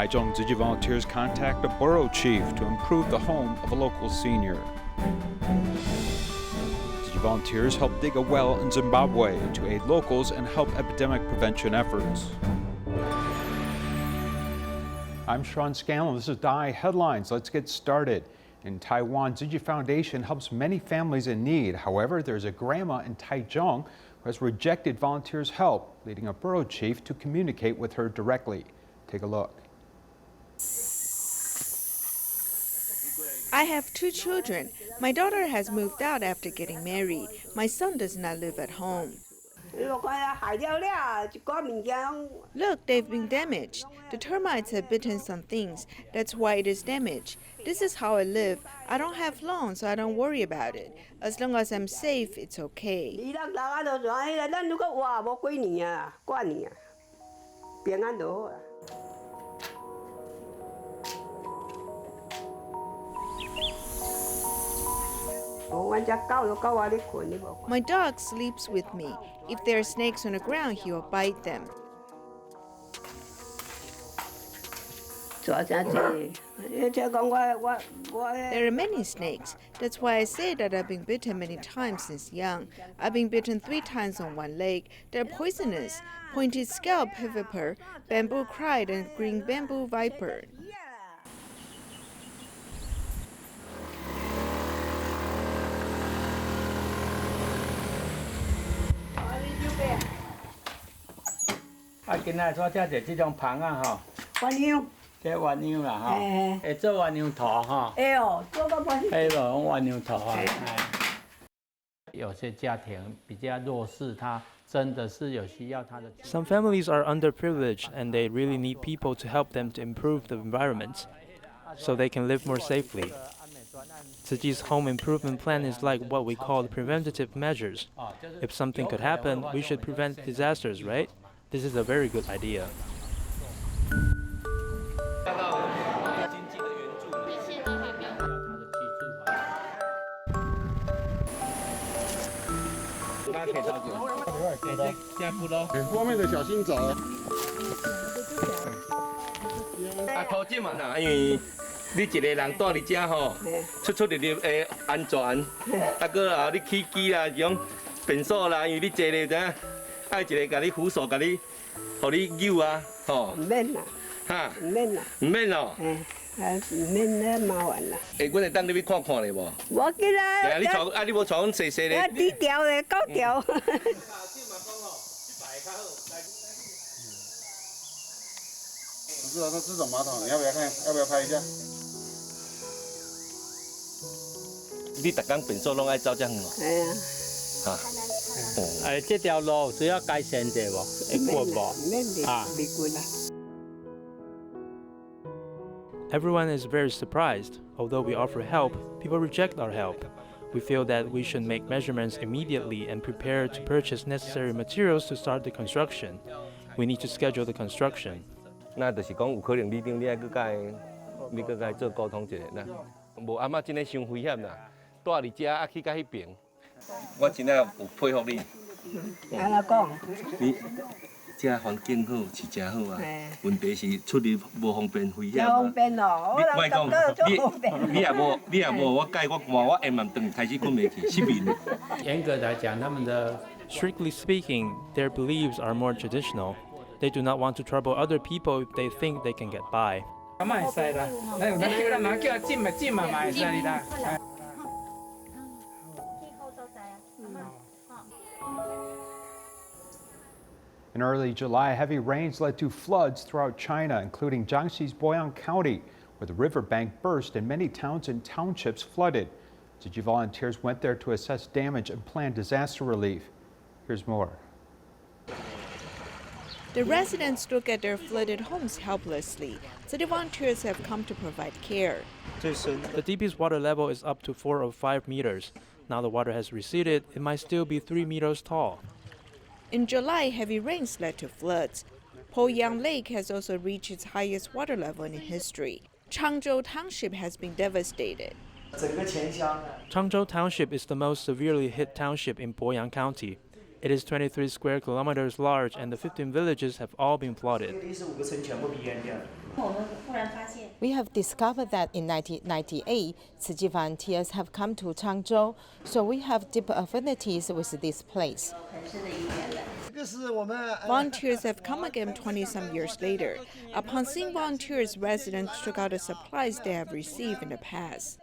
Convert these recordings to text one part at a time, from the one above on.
Taichung Tzu Chi volunteers contact a borough chief to improve the home of a local senior. Tzu Chi volunteers help dig a well in Zimbabwe to aid locals and help epidemic prevention efforts. I'm Sean Scanlan. This is DaAi Headlines. Let's get started. In Taiwan, Tzu Chi Foundation helps many families in need. However, there's a grandma in Taichung who has rejected volunteers' help, leading a borough chief to communicate with her directly. Take a look. I have 2 children. My daughter has moved out after getting married. My son does not live at home. Look, they've been damaged. The termites have bitten some things. That's why it is damaged. This is how I live. I don't have loans, so I don't worry about it. As long as I'm safe, it's okay. My dog sleeps with me. If there are snakes on the ground, he will bite them. There are many snakes. That's why I say that I've been bitten many times since young. I've been bitten 3 times on one leg. They're poisonous. Pointed scalp viper, bamboo cride, and green bamboo viper. Some families are underprivileged and they really need people to help them to improve the environment so they can live more safely. Tzu Chi's home improvement plan is like what we call preventative measures. If something could happen, we should prevent disasters, right? This is a very good idea. Everyone is very surprised. Although we offer help, people reject our help. We feel that we should make measurements immediately and prepare to purchase necessary materials to start the construction. We need to schedule the construction. Strictly speaking, their beliefs are more traditional. They do not want to trouble other people if they think they can get by. In early July, heavy rains led to floods throughout China, including Jiangxi's Poyang County, where the riverbank burst and many towns and townships flooded. Tzu Chi volunteers went there to assess damage and plan disaster relief. Here's more. The residents look at their flooded homes helplessly, so the volunteers have come to provide care. The deepest water level is up to 4 or 5 meters. Now the water has receded, it might still be 3 meters tall. In July, heavy rains led to floods. Poyang Lake has also reached its highest water level in history. Changzhou Township has been devastated. Changzhou Township is the most severely hit township in Poyang County. It is 23 square kilometers large, and the 15 villages have all been flooded. We have discovered that in 1998, Tzu Chi volunteers have come to Changzhou, so we have deep affinities with this place. Volunteers have come again 20-some years later. Upon seeing volunteers, residents took out the supplies they have received in the past.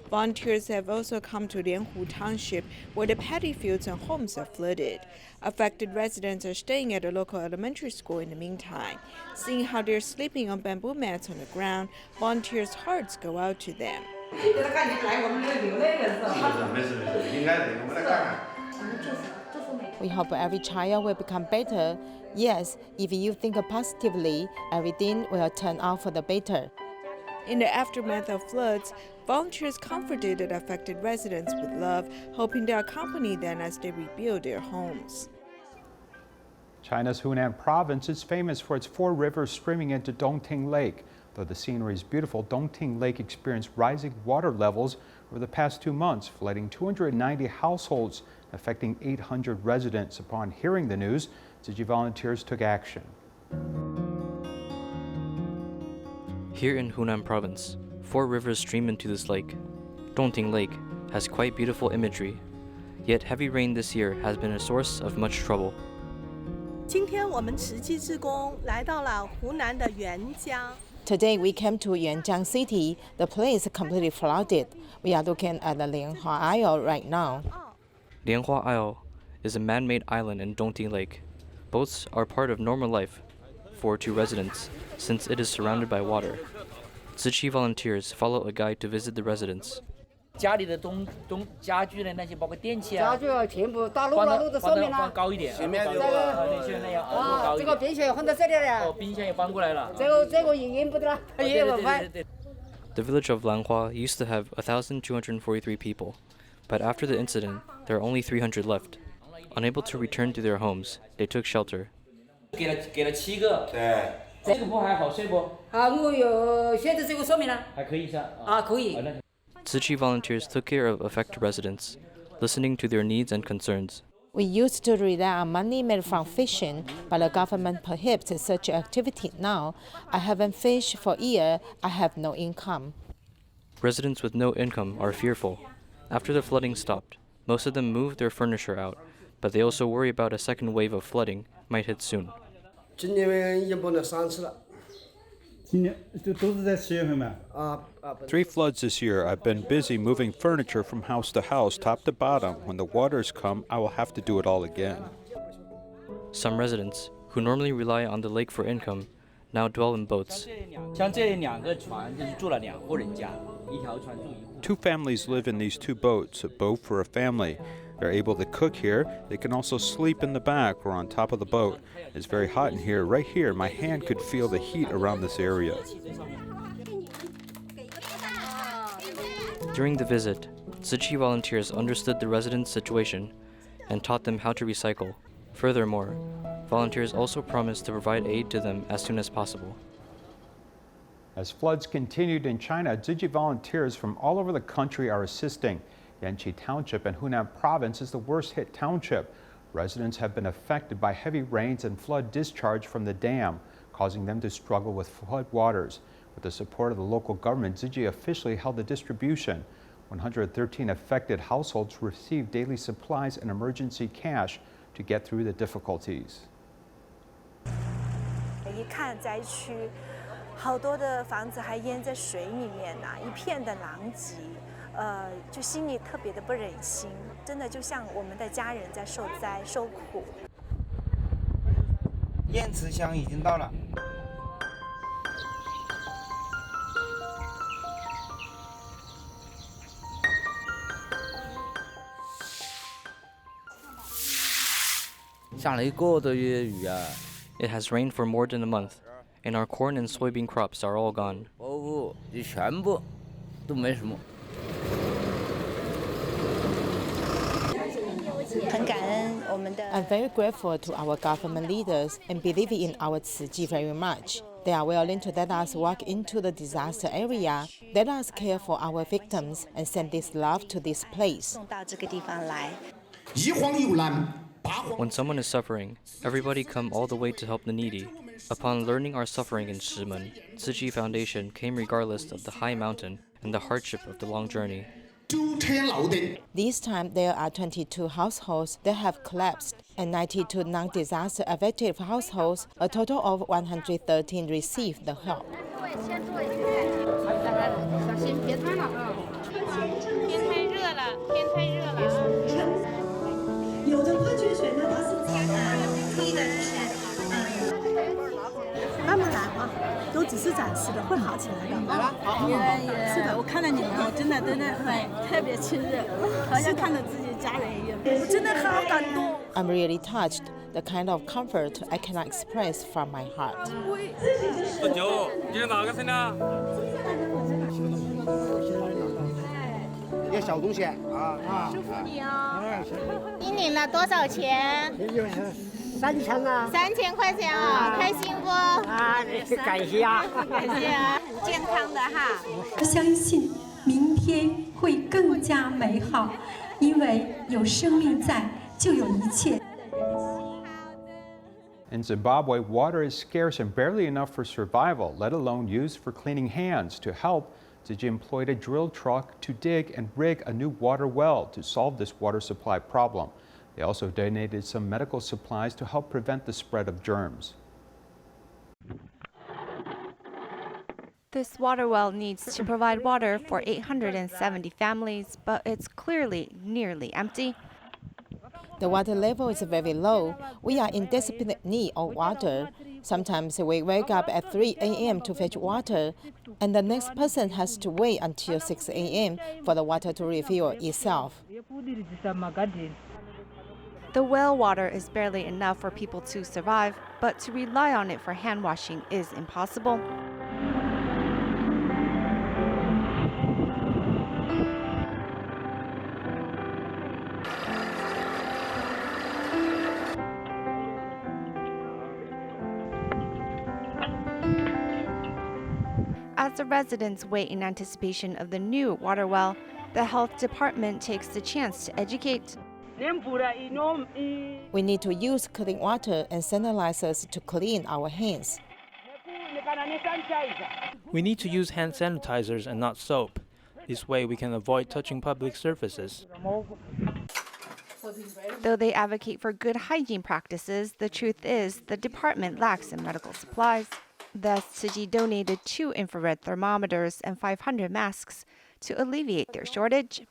Volunteers have also come to Lianhu Township, where the paddy fields and homes are flooded. Affected residents are staying at a local elementary school in the meantime. Seeing how they're sleeping on bamboo mats on the ground, volunteers' hearts go out to them. We hope every child will become better. Yes, if you think positively, everything will turn out for the better. In the aftermath of floods, volunteers comforted the affected residents with love, hoping to accompany them as they rebuild their homes. China's Hunan Province is famous for its 4 rivers streaming into Dongting Lake. Though the scenery is beautiful, Dongting Lake experienced rising water levels over the past 2 months, flooding 290 households, affecting 800 residents. Upon hearing the news, Tzu Chi volunteers took action. Here in Hunan Province, 4 rivers stream into this lake. Dongting Lake has quite beautiful imagery, yet heavy rain this year has been a source of much trouble. 今天我们慈济志工来到了湖南的沅江。 Today we came to Jiangxi City. The place is completely flooded. We are looking at the Lianhua Isle right now. Lianhua Isle is a man-made island in Dongting Lake. Boats are part of normal life for 2 residents, since it is surrounded by water. Tzu Chi volunteers follow a guide to visit the residents. 家里的家具的那些包括电器啊，家具啊，全部大路的上面放高一点，前面这个像那样这个冰箱也放到这里了。哦，冰箱也搬过来了。这个也运不得了，也不翻。 The village of Lanhua used to have 1,243 people, but after the incident, there are only 300 left. Unable to return to their homes, they took shelter. 给了7个。对。这个铺还好睡不？啊，我有现在这个说明了。还可以噻。啊，可以。 Tzu Chi volunteers took care of affected residents, listening to their needs and concerns. We used to rely on money made from fishing, but the government prohibits such activity now. I haven't fished for a year. I have no income. Residents with no income are fearful. After the flooding stopped, most of them moved their furniture out, but they also worry about a second wave of flooding might hit soon. 今年已经崩了3次了。 3 floods this year. I've been busy moving furniture from house to house, top to bottom. When the waters come, I will have to do it all again. Some residents, who normally rely on the lake for income, now dwell in boats. 像这2个船就是住了2户人家，一条船住1户。 2 families live in these 2 boats, a boat for a family. They're able to cook here. They can also sleep in the back or on top of the boat. It's very hot in here. Right here, my hand could feel the heat around this area. During the visit, Tzu Chi volunteers understood the residents' situation and taught them how to recycle. Furthermore, volunteers also promised to provide aid to them as soon as possible. As floods continued in China, Tzu Chi volunteers from all over the country are assisting. Jiangxi Township in Hunan Province is the worst-hit township. Residents have been affected by heavy rains and flood discharge from the dam, causing them to struggle with flood waters. With the support of the local government, Tzu Chi officially held the distribution. 113 affected households received daily supplies and emergency cash to get through the difficulties. 一看灾区，好多的房子还淹在水里面呐，一片的狼藉。 就心里特别的不忍心，真的就像我们的家人在受灾受苦。验词箱已经到了。下了1个多月雨啊！ It has rained for more than a month, and our corn and soybean crops are all gone. 就全部都没什么。 I'm very grateful to our government leaders and believe in our Tzu Chi very much. They are willing to let us walk into the disaster area, let us care for our victims, and send this love to this place. When someone is suffering, everybody come all the way to help the needy. Upon learning our suffering in Shimen, Tzu Chi Foundation came regardless of the high mountain and the hardship of the long journey. This time, there are 22 households that have collapsed and 92 non-disaster affected households. A total of 113 received the help. I'm really touched. The kind of comfort I cannot express from my heart. 要小东西啊！祝福你哦！你领了多少钱？3000啊！3000块钱啊，开心不？啊，感谢啊！感谢啊！健康的哈。我相信明天会更加美好，因为有生命在，就有一切。 In Zimbabwe, water is scarce and barely enough for survival, let alone used for cleaning hands. To help, Tzu Chi employed a drill truck to dig and rig a new water well to solve this water supply problem. They also donated some medical supplies to help prevent the spread of germs. This water well needs to provide water for 870 families, but it's clearly nearly empty. The water level is very low. We are in desperate need of water. Sometimes we wake up at 3 a.m. to fetch water, and the next person has to wait until 6 a.m. for the water to refill itself. The well water is barely enough for people to survive, but to rely on it for hand washing is impossible. As the residents wait in anticipation of the new water well, the health department takes the chance to educate. We need to use clean water and sanitizers to clean our hands. We need to use hand sanitizers and not soap. This way we can avoid touching public surfaces. Though they advocate for good hygiene practices, the truth is the department lacks in medical supplies. Thus, Tzu Chi donated 2 infrared thermometers and 500 masks to alleviate their shortage.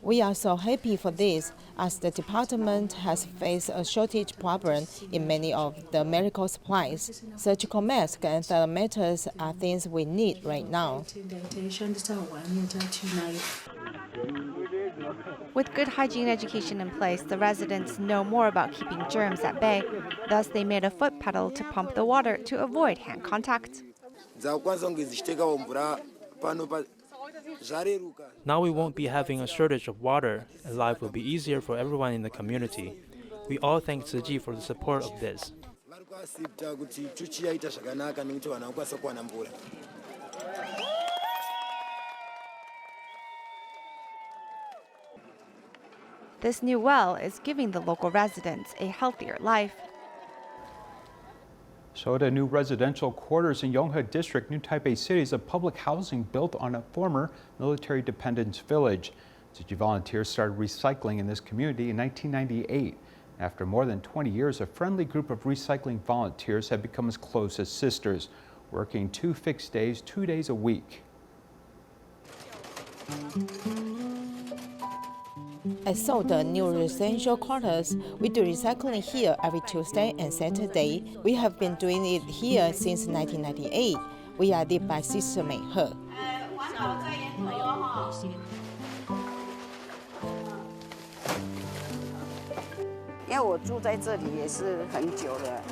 We are so happy for this, as the department has faced a shortage problem in many of the medical supplies. Surgical masks and thermometers are things we need right now. With good hygiene education in place, the residents know more about keeping germs at bay. Thus, they made a foot pedal to pump the water to avoid hand contact. Now we won't be having a shortage of water, and life will be easier for everyone in the community. We all thank Tzu Chi for the support of this. This new well is giving the local residents a healthier life. So the new residential quarters in Yonghe District, New Taipei City, is a public housing built on a former military dependence village. Tzu Chi volunteers started recycling in this community in 1998. After more than 20 years, a friendly group of recycling volunteers have become as close as sisters, working 2 fixed days, 2 days a week. I saw the new residential quarters. We do recycling here every Tuesday and Saturday. We have been doing it here since 1998. We are led by Sister Mei He. 因为我住在这里也是很久了。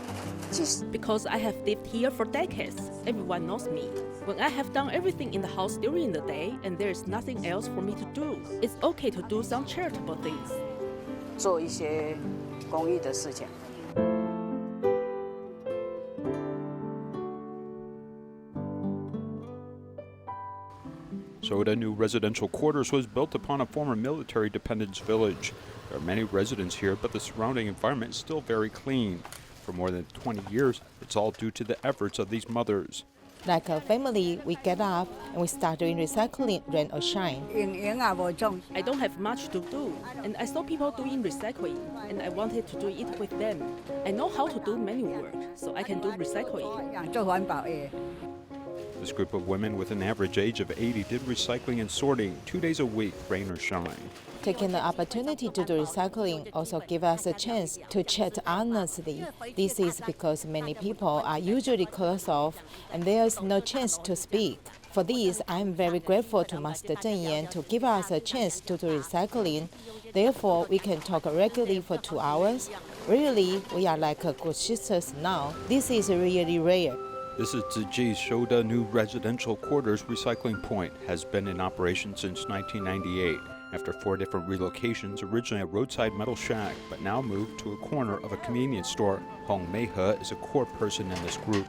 Because I have lived here for decades, everyone knows me. When I have done everything in the house during the day and there is nothing else for me to do, it's okay to do some charitable things. 做一些公益的事情。Soda new residential quarters was built upon a former military dependence village. There are many residents here, but the surrounding environment is still very clean. For more than 20 years, it's all due to the efforts of these mothers. Like a family, we get up and we start doing recycling, rain or shine. I don't have much to do, and I saw people doing recycling, and I wanted to do it with them. I know how to do manual work, so I can do recycling. This group of women with an average age of 80 did recycling and sorting 2 days a week, rain or shine. Taking the opportunity to do recycling also gives us a chance to chat honestly. This is because many people are usually closed off and there's no chance to speak. For this, I am very grateful to Master Zheng Yan to give us a chance to do recycling. Therefore, we can talk regularly for 2 hours. Really, we are like good sisters now. This is really rare. This is Tzu Chi's Shoda New Residential Quarters Recycling Point. Has been in operation since 1998. After 4 different relocations, originally a roadside metal shack, but now moved to a corner of a convenience store. Hong Meihe is a core person in this group.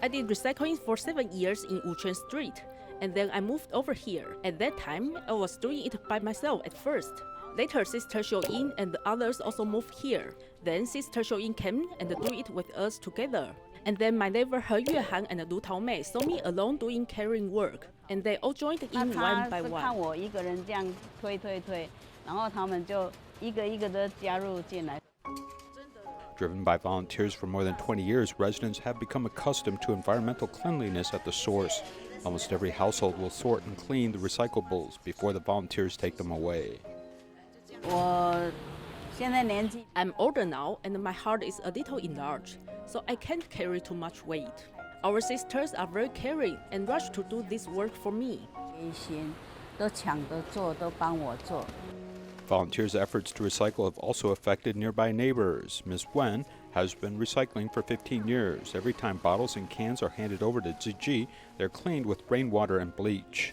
I did recycling for 7 years in Wuquan Street, and then I moved over here. At that time, I was doing it by myself at first. Later, Sister Xiuyin and the others also moved here. Then Sister Xiuyin came and do it with us together. And then my neighbor He Yuehan and Lu Taomei saw me alone doing caring work, and they all joined in one by one. Driven by volunteers for more than 20 years, residents have become accustomed to environmental cleanliness at the source. Almost every household will sort and clean the recyclables before the volunteers take them away. I'm older now, and my heart is a little enlarged, so I can't carry too much weight. Our sisters are very caring and rush to do this work for me. Volunteers' efforts to recycle have also affected nearby neighbors. Ms. Wen has been recycling for 15 years. Every time bottles and cans are handed over to Tzu Chi, they're cleaned with rainwater and bleach.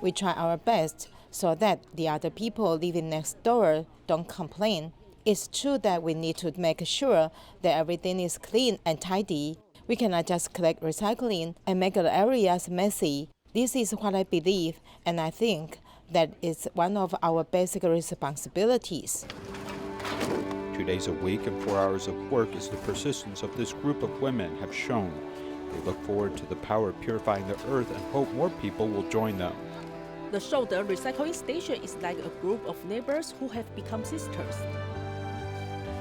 We try our best so that the other people living next door don't complain. It's true that we need to make sure that everything is clean and tidy. We cannot just collect recycling and make the areas messy. This is what I believe, and I think that it's one of our basic responsibilities. 2 days a week and 4 hours of work is the persistence of this group of women have shown. They look forward to the power of purifying the earth and hope more people will join them. The Shoda recycling station is like a group of neighbors who have become sisters.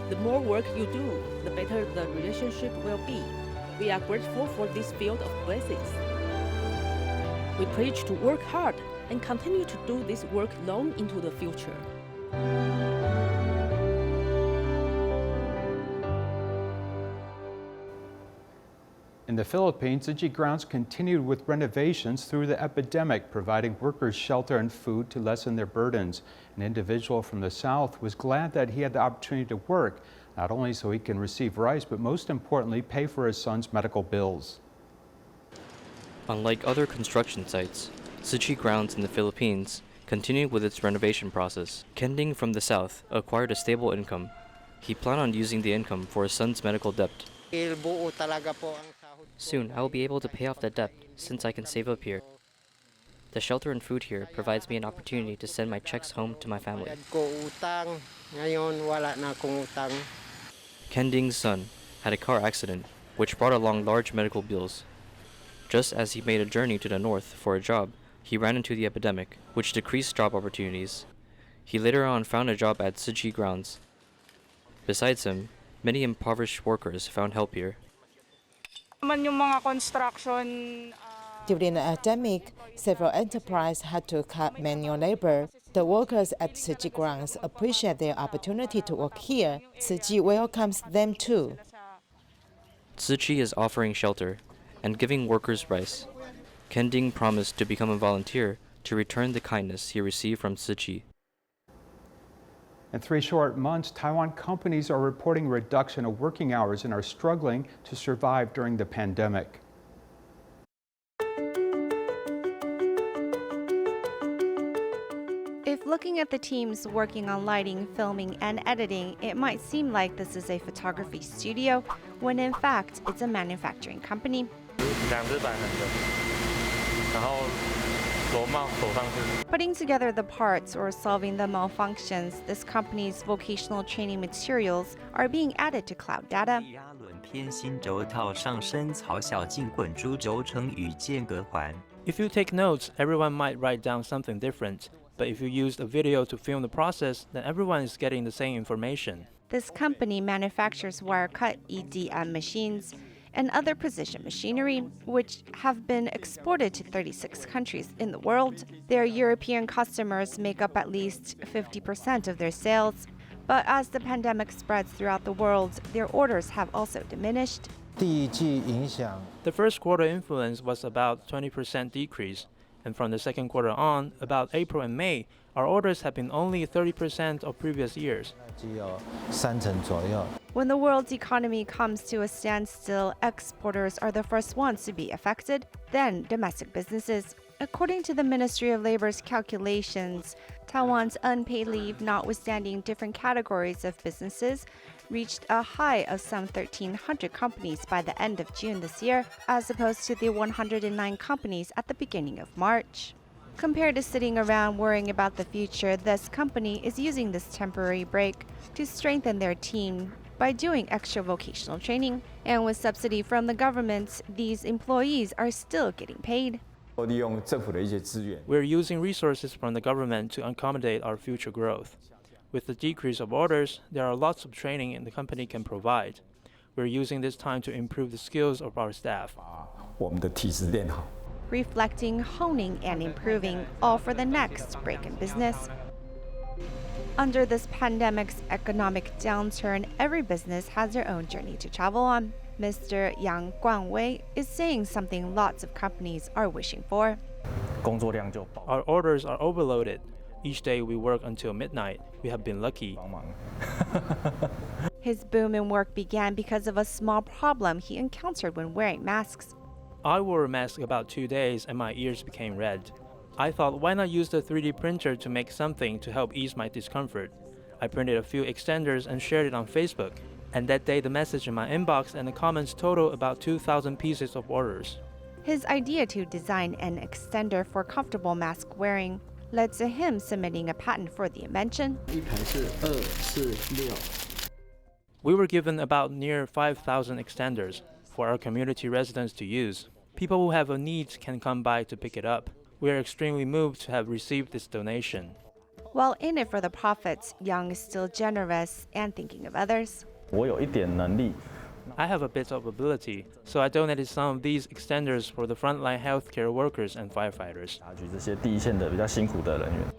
The more work you do, the better the relationship will be. We are grateful for this field of blessings. We preach to work hard and continue to do this work long into the future. In the Philippines, Tzu Chi grounds continued with renovations through the epidemic, providing workers shelter and food to lessen their burdens. An individual from the south was glad that he had the opportunity to work, not only so he can receive rice, but most importantly, pay for his son's medical bills. Unlike other construction sites, Tzu Chi grounds in the Philippines continued with its renovation process. Kending from the south acquired a stable income. He planned on using the income for his son's medical debt. Soon, I will be able to pay off the debt since I can save up here. The shelter and food here provides me an opportunity to send my checks home to my family. Kending's son had a car accident, which brought along large medical bills. Just as he made a journey to the north for a job, he ran into the epidemic, which decreased job opportunities. He later on found a job at Tzu Chi grounds. Besides him, many impoverished workers found help here. During the epidemic, several enterprises had to cut manual labor. The workers at Tzu Chi grounds appreciate their opportunity to work here. Tzu Chi welcomes them too. Tzu Chi is offering shelter and giving workers rice. Kending promised to become a volunteer to return the kindness he received from Tzu Chi. In 3 short months, Taiwan companies are reporting a reduction of working hours and are struggling to survive during the pandemic. If looking at the teams working on lighting, filming, and editing, it might seem like this is a photography studio, when in fact, it's a manufacturing company. Putting together the parts or solving the malfunctions, this company's vocational training materials are being added to cloud data. If you take notes, everyone might write down something different. But if you used a video to film the process, then everyone is getting the same information. This company manufactures wire-cut EDM machines and other precision machinery, which have been exported to 36 countries in the world. Their European customers make up at least 50% of their sales. But as the pandemic spreads throughout the world, their orders have also diminished. The first quarter influence was about 20% decrease. And from the second quarter on, about April and May, our orders have been only 30% of previous years. When the world's economy comes to a standstill, exporters are the first ones to be affected, then domestic businesses. According to the Ministry of Labor's calculations, Taiwan's unpaid leave, notwithstanding different categories of businesses, reached a high of some 1,300 companies by the end of June this year, as opposed to the 109 companies at the beginning of March. Compared to sitting around worrying about the future, this company is using this temporary break to strengthen their team by doing extra vocational training. And with subsidy from the government, these employees are still getting paid. We're using resources from the government to accommodate our future growth. With the decrease of orders, there are lots of training the company can provide. We're using this time to improve the skills of our staff. Reflecting, honing, and improving, all for the next break in business. Under this pandemic's economic downturn, every business has their own journey to travel on. Mr. Yang Guangwei is saying something lots of companies are wishing for. Our orders are overloaded. Each day we work until midnight. We have been lucky. His boom in work began because of a small problem he encountered when wearing masks. I wore a mask about 2 days and my ears became red. I thought, why not use the 3D printer to make something to help ease my discomfort? I printed a few extenders and shared it on Facebook. And that day the message in my inbox and the comments total about 2,000 pieces of orders. His idea to design an extender for comfortable mask wearing led to him submitting a patent for the invention. We were given about near 5,000 extenders for our community residents to use. People who have a need can come by to pick it up. We are extremely moved to have received this donation. While in it for the profits, Yang is still generous and thinking of others. I have a bit of ability, so I donated some of these extenders for the frontline healthcare workers and firefighters.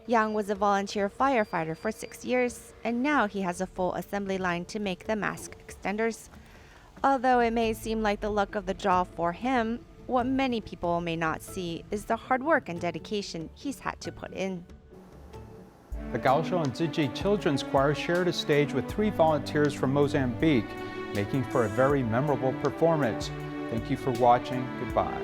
Yang was a volunteer firefighter for 6 years, and now he has a full assembly line to make the mask extenders. Although it may seem like the luck of the draw for him, what many people may not see is the hard work and dedication he's had to put in. The Kaohsiung and Tzu Chi Children's Choir shared a stage with 3 volunteers from Mozambique, making for a very memorable performance. Thank you for watching. Goodbye.